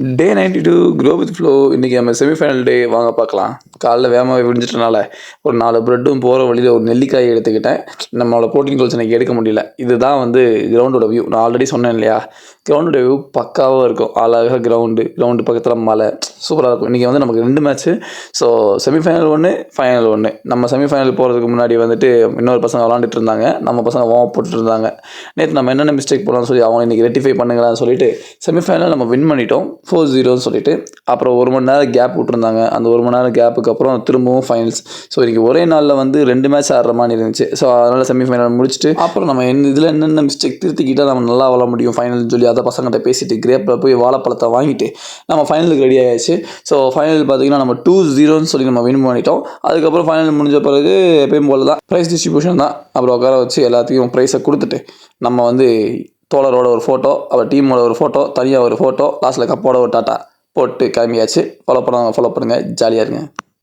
Day 92 grow with flow. இன்றைக்கி நம்ம semi-final டே வாங்க பார்க்கலாம். காலைல வேகமாக விடிஞ்சிட்டனால ஒரு 4 ப்ரெட்டும் போகிற வழியில் ஒரு நெல்லிக்காய் எடுத்துக்கிட்டேன். நம்மளோட ப்ரோட்டீன் கோல்ஸ் எனக்கு எடுக்க முடியல. இதுதான் வந்து கிரவுண்டோட வியூ. நான் ஆல்ரெடி சொன்னேன் இல்லையா, கிரவுண்டோட வியூ பக்காவாக இருக்கும். அழகாக கிரவுண்டு பக்கத்தில் மலை சூப்பராக இருக்கும். இன்றைக்கி வந்து நமக்கு 2 மேட்ச்சு. ஸோ செமிஃபைனல் ஒன்று, ஃபைனல் ஒன்று. நம்ம செமிஃபைனல் போகிறதுக்கு முன்னாடி வந்துட்டு இன்னொரு பசங்க விளாண்டுட்டு இருந்தாங்க. நம்ம பசங்க வார்ம் போட்டுட்டு இருந்தாங்க. நேற்று நம்ம என்னென்ன மிஸ்டேக் போடலாம்னு சொல்லி அவங்க இன்றைக்கி ரெட்டிஃபை பண்ணுங்களான்னு சொல்லிட்டு செமிஃபைனல் நம்ம வின் பண்ணிட்டோம் 4-0ன்னு சொல்லிட்டு. அப்புறம் 1 மணி நேரம் கேப் விட்டுருந்தாங்க. அந்த 1 மணி நேரம் கேப்புக்கு அப்புறம் திரும்பவும் ஃபைனல்ஸ். ஸோ இன்றைக்கி ஒரே நாளில் வந்து 2 மேட்ச் ஆடுற மாதிரி இருந்துச்சு. ஸோ அதனால் செமிஃபைனல் முடிச்சுட்டு அப்புறம் நம்ம இதில் என்னென்ன மிஸ்டேக் திருத்திக்கிட்டால் நம்ம நல்லா விளாட முடியும் ஃபைனல்னு சொல்லி அதை பசங்கள்கிட்ட பேசிட்டு கிரேப்பில் போய் வாழைப்பழத்தை வாங்கிட்டு நம்ம ஃபைனலுக்கு ரெடி ஆகிடுச்சு. ஸோ ஃபைனல் பார்த்திங்கன்னா நம்ம 2-0ன்னு சொல்லி நம்ம வின் பண்ணிட்டோம். அதுக்கப்புறம் ஃபைனல் முடிஞ்ச பிறகு எப்பயும் போல தான் ப்ரைஸ் டிஸ்ட்ரிபியூஷன் தான். அப்புறம் உட்கார வச்சு எல்லாத்துக்கும் ப்ரைஸை கொடுத்துட்டு நம்ம வந்து தோழரோட ஒரு ஃபோட்டோ, அவர் டீமோட ஒரு ஃபோட்டோ, தனியாக ஒரு ஃபோட்டோ, லாஸ்ட்டில் கப்போட ஒரு டாட்டா போட்டு கிளம்பியாச்சு. ஃபாலோ பண்ணுங்கள், ஜாலியாக இருங்க.